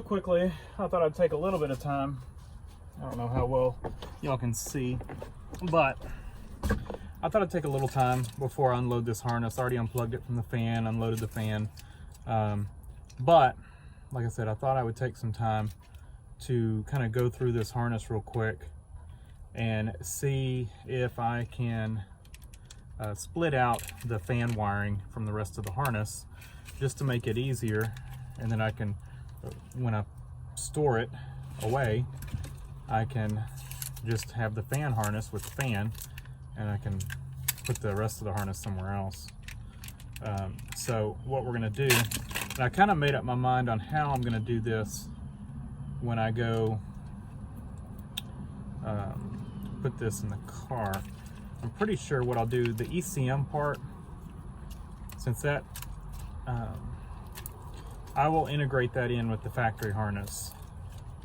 quickly, I thought I'd take a little bit of time. I don't know how well y'all can see, but I thought I'd take a little time before I unload this harness. I already unplugged it from the fan, unloaded the fan. But like I said, I thought I would take some time to kind of go through this harness real quick and see if I can split out the fan wiring from the rest of the harness, just to make it easier. And then I can, when I store it away, I can just have the fan harness with the fan, and I can put the rest of the harness somewhere else. So what we're gonna do, and I kind of made up my mind on how I'm gonna do this when I go put this in the car. I'm pretty sure what I'll do, the ECM part, since that, I will integrate that in with the factory harness.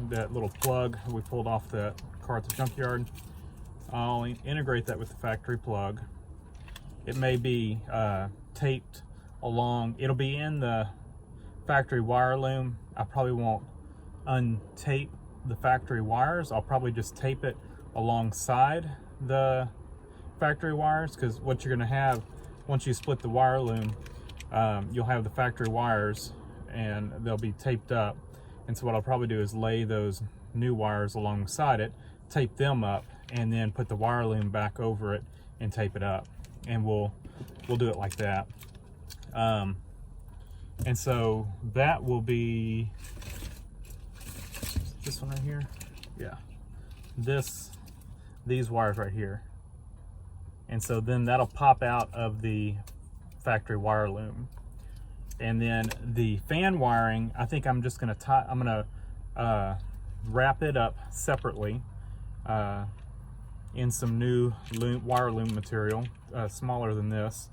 That little plug we pulled off the car at the junkyard, I'll integrate that with the factory plug. It may be taped along, it'll be in the factory wire loom. I probably won't untape the factory wires. I'll probably just tape it alongside the factory wires, because what you're going to have once you split the wire loom, you'll have the factory wires and they'll be taped up. And so what I'll probably do is lay those new wires alongside it, tape them up, and then put the wire loom back over it and tape it up. And we'll do it like that. And so that will be this one right here. Yeah, these wires right here. And so then that'll pop out of the factory wire loom. And then the fan wiring, I think I'm just gonna wrap it up separately in some new wire loom material, smaller than this.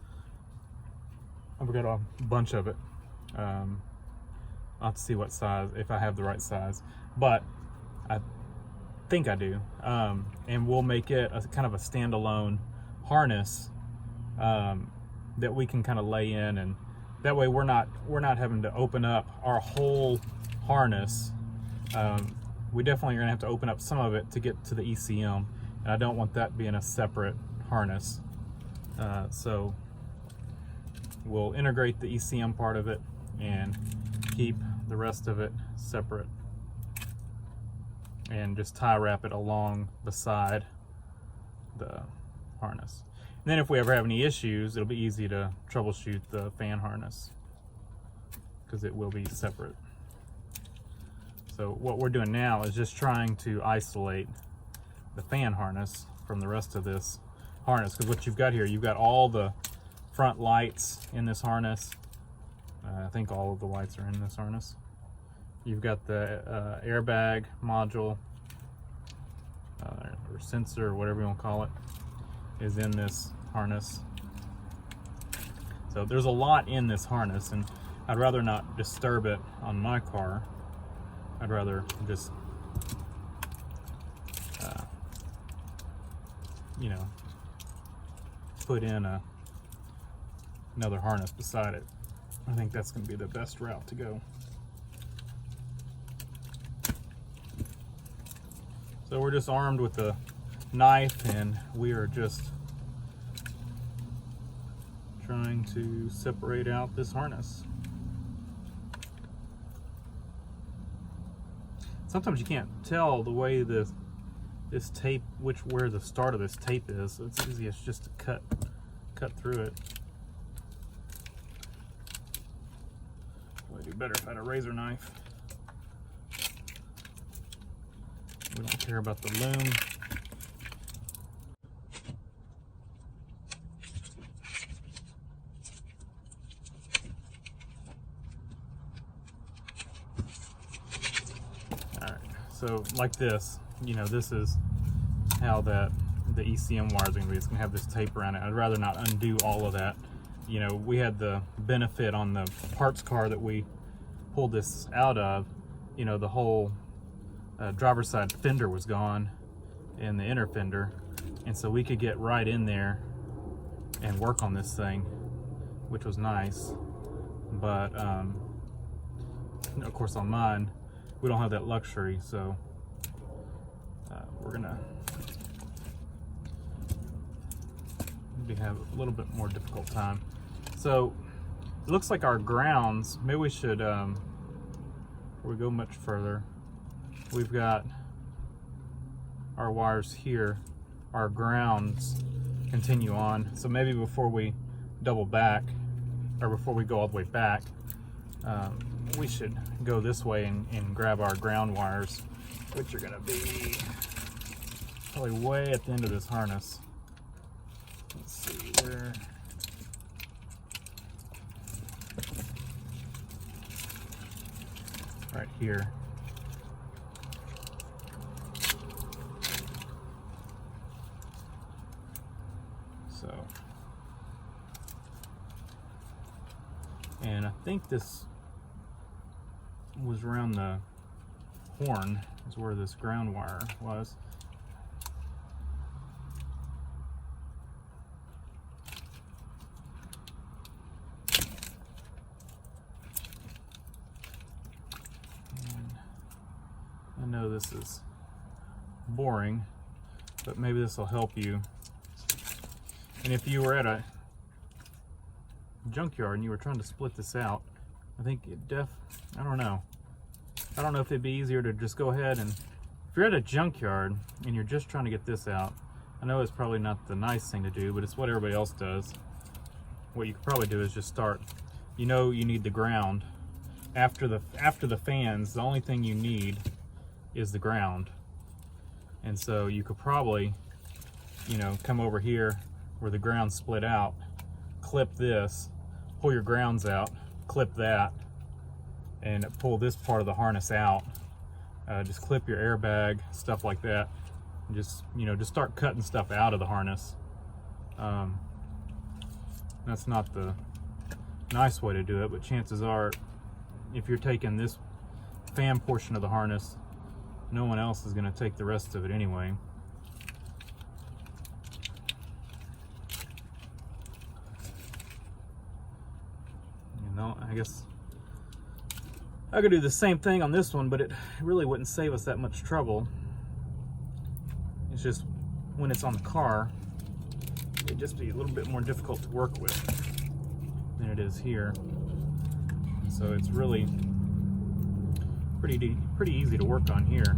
I've got a bunch of it. I'll have to see what size, if I have the right size, but I think I do. And we'll make it a kind of a standalone harness that we can kind of lay in, and that way we're not having to open up our whole harness. We definitely are gonna have to open up some of it to get to the ECM, and I don't want that being a separate harness. So we'll integrate the ECM part of it and keep the rest of it separate, and just tie wrap it along beside the harness. And then if we ever have any issues, it'll be easy to troubleshoot the fan harness, because it will be separate. So what we're doing now is just trying to isolate the fan harness from the rest of this harness, because what you've got here, you've got all the front lights in this harness. I think all of the lights are in this harness. You've got the airbag module, or sensor, or whatever you want to call it, is in this harness. So there's a lot in this harness, and I'd rather not disturb it on my car. I'd rather just you know, put in another harness beside it. I think that's going to be the best route to go. So we're just armed with the knife, and we are just trying to separate out this harness. Sometimes you can't tell the way this tape, where the start of this tape is. It's easiest just to cut through it. Would be better if I had a razor knife. We don't care about the loom. So like this, you know, this is how the ECM wires are going to be. It's going to have this tape around it. I'd rather not undo all of that. You know, we had the benefit on the parts car that we pulled this out of. You know, the whole driver's side fender was gone and the inner fender. And so we could get right in there and work on this thing, which was nice. But of course on mine, we don't have that luxury, so we're gonna have a little bit more difficult time. So it looks like our grounds, maybe we should, before we go much further, we've got our wires here, our grounds continue on. So maybe before we double back, or before we go all the way back, we should go this way and grab our ground wires, which are gonna be probably way at the end of this harness. Let's see where. Right here. So, and I think this was around the horn is where this ground wire was. I know this is boring, but maybe this will help you. And if you were at a junkyard and you were trying to split this out, I think I don't know if it'd be easier to just go ahead and, if you're at a junkyard and you're just trying to get this out, I know it's probably not the nice thing to do, but it's what everybody else does. What you could probably do is just start, you need the ground. After the fans, the only thing you need is the ground. And so you could probably, come over here where the ground split out, clip this, pull your grounds out, clip that, and pull this part of the harness out. Just clip your airbag, stuff like that. And just start cutting stuff out of the harness. That's not the nice way to do it, but chances are, if you're taking this fan portion of the harness, no one else is going to take the rest of it anyway. I guess I could do the same thing on this one, but it really wouldn't save us that much trouble. It's just when it's on the car, it'd just be a little bit more difficult to work with than it is here. So it's really pretty easy to work on here.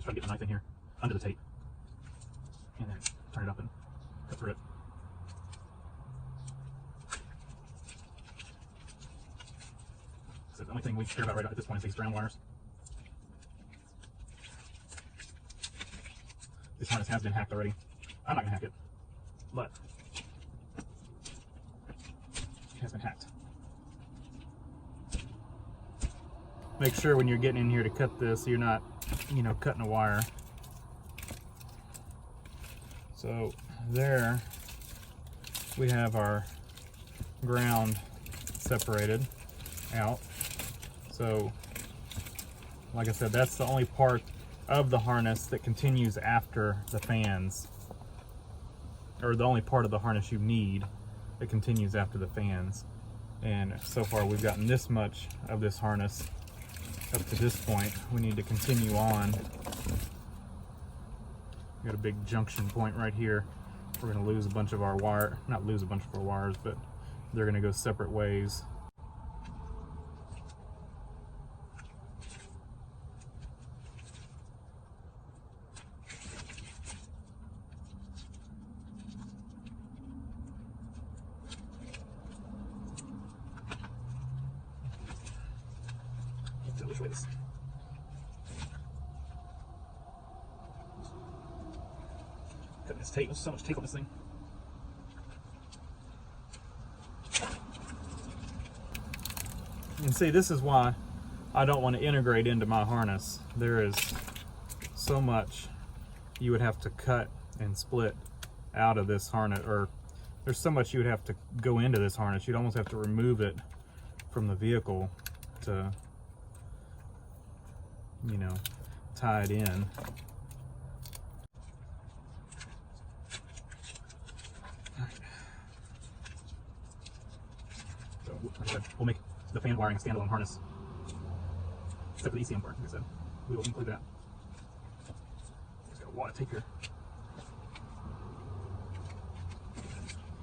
Try to get the knife in here under the tape and then turn it up and cut through it. So the only thing we care about right at this point is these ground wires. This harness has been hacked already. I'm not going to hack it, but it has been hacked. Make sure when you're getting in here to cut this, you're not cutting a wire. So there we have our ground separated out. So like I said, that's the only part of the harness that continues after the fans, or the only part of the harness you need that continues after the fans. And so far we've gotten this much of this harness up to this point. We need to continue on. Got a big junction point right here. We're going to lose a bunch of our wire, not lose a bunch of our wires, but they're going to go separate ways. Which way this? Cutting this tape. There's so much tape on this thing. And see, this is why I don't want to integrate into my harness. There is so much you would have to cut and split out of this harness, or there's so much you would have to go into this harness. You'd almost have to remove it from the vehicle to, you know, tie it in. So like I said, we'll make the fan wiring a standalone harness, except for the ECM part. Like I said, we will include that. Just got a wad of tape here.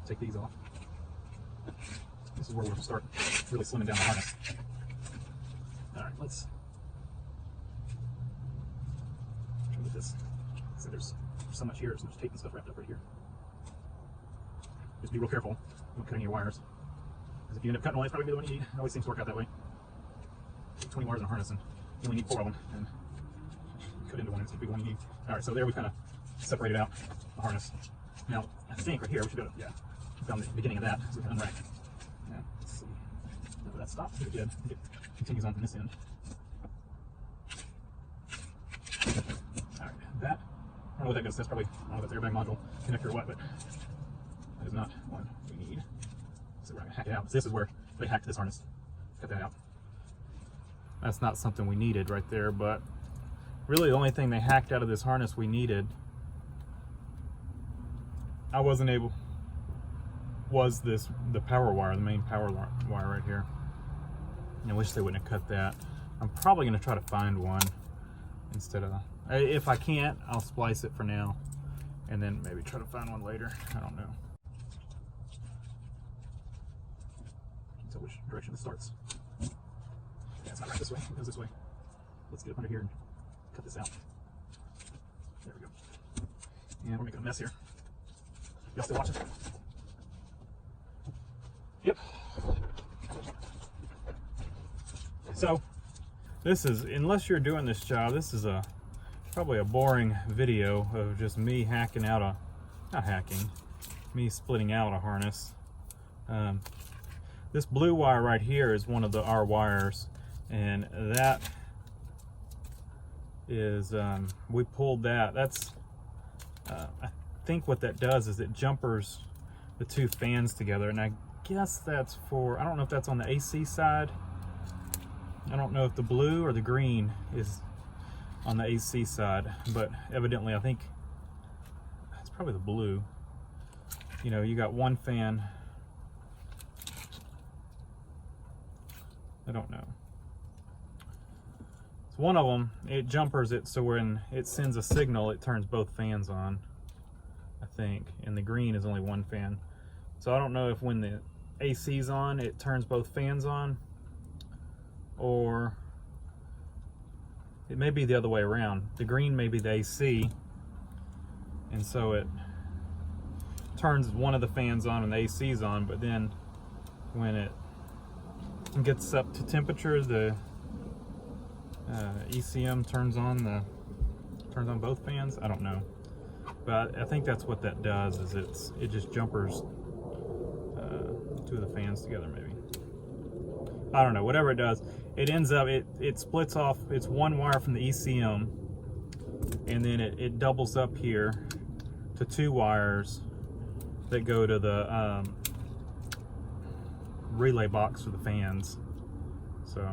Take these off. This is where we'll start really slimming down the harness. Alright, let's try with this. So there's so much here, there's so much tape and stuff wrapped up right here. Just be real careful. Don't cut any of your wires. Because if you end up cutting one, it's probably the one you need. It always seems to work out that way. Take 20 wires in a harness and you only need 4 of them. And cut into one, it's the one you need. Alright, so there we kind of separated out the harness. Now, I think right here we should go, yeah, we found the beginning of that, so we can unrack. Yeah, let's see. Where that stops, very good. It continues on from this end. Alright, that, I don't know what that goes, that's probably, I don't know if that's airbag module connector or what, but that is not one we need. So we're going to hack it out. So this is where they hacked this harness. Cut that out. That's not something we needed right there, but really the only thing they hacked out of this harness we needed, I wasn't able, was this, the power wire, the main power wire right here. And I wish they wouldn't have cut that. I'm probably going to try to find one instead of, if I can't, I'll splice it for now and then maybe try to find one later. I don't know. So which direction it starts. Yeah, it's not right this way, it goes this way. Let's get up under here and cut this out. There we go. And we're making a mess here. Y'all still watching? Yep. So this is, unless you're doing this job, this is probably a boring video of just me hacking out not hacking, me splitting out a harness. This blue wire right here is one of our wires, and that is, we pulled that. That's, I think what that does is it jumpers the two fans together, and I guess that's for, I don't know if that's on the AC side. I don't know if the blue or the green is on the AC side, but evidently I think it's probably the blue. You know, you got one fan, I don't know. It's one of them, it jumpers it so when it sends a signal it turns both fans on, I think, and the green is only one fan. So I don't know if when the AC's on it turns both fans on, or it may be the other way around. The green may be the AC, and so it turns one of the fans on and the AC's on, but then when it gets up to temperature, the ECM turns on both fans. I don't know, but I think that's what that does, is it just jumpers two of the fans together, maybe. I don't know, whatever it does, it ends up, it splits off, it's one wire from the ECM, and then it doubles up here to 2 wires that go to the relay box for the fans. So,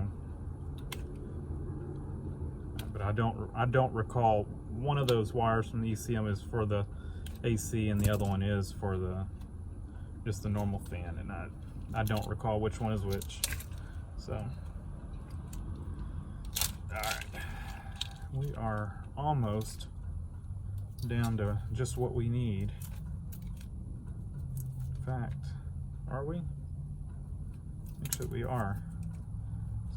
but I don't recall, one of those wires from the ECM is for the AC and the other one is for just the normal fan, and I don't recall which one is which. So, alright, we are almost down to just what we need. In fact, are we? Actually, we are.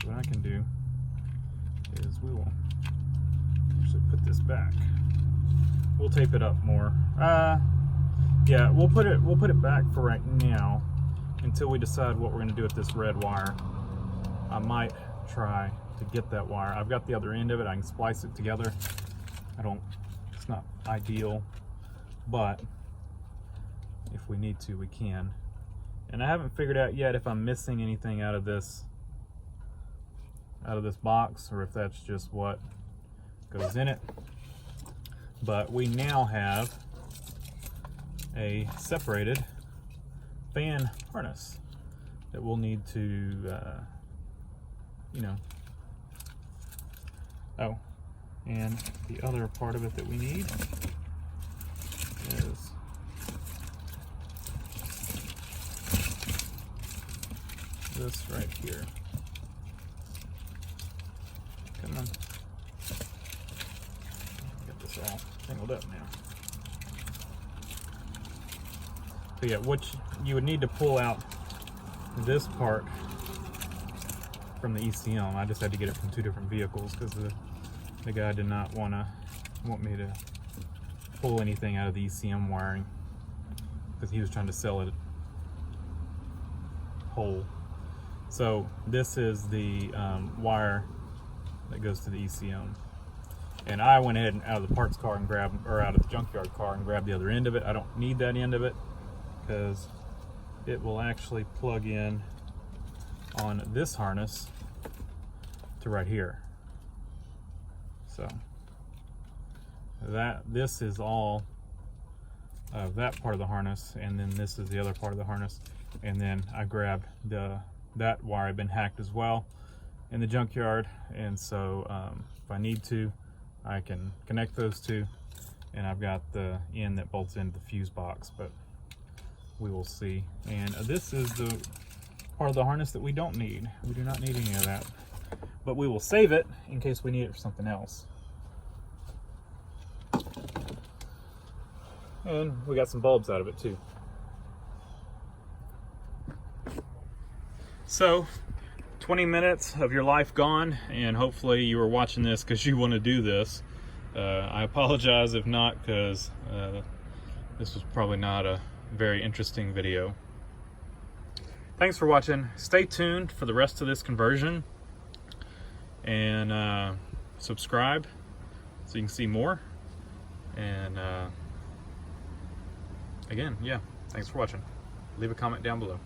So what I can do is we will actually put this back. We'll tape it up more. Yeah, we'll put it back for right now until we decide what we're going to do with this red wire. I might try to get that wire. I've got the other end of it. I can splice it together. It's not ideal, but if we need to, we can. And I haven't figured out yet if I'm missing anything out of this out of this box, or if that's just what goes in it. But we now have a separated fan harness that we'll need to, you know. Oh, and the other part of it that we need is this right here. Come on. Get this all tangled up now. So yeah, what you would need to pull out this part from the ECM. I just had to get it from 2 different vehicles because the guy did not want me to pull anything out of the ECM wiring because he was trying to sell it whole. So this is the wire that goes to the ECM, and I went ahead and out of the parts car and grabbed, or out of the junkyard car and grabbed the other end of it. I don't need that end of it because it will actually plug in on this harness to right here. So this is all of that part of the harness, and then this is the other part of the harness. And then I grabbed that wire had been hacked as well in the junkyard, and so if I need to, I can connect those two, and I've got the end that bolts into the fuse box, but we will see. And this is the part of the harness that we don't need. We do not need any of that, but we will save it in case we need it for something else. And we got some bulbs out of it too. So 20 minutes of your life gone, and hopefully you were watching this because you want to do this. I apologize if not, because this was probably not a very interesting video. Thanks for watching. Stay tuned for the rest of this conversion, and subscribe so you can see more. And again, yeah, thanks for watching. Leave a comment down below.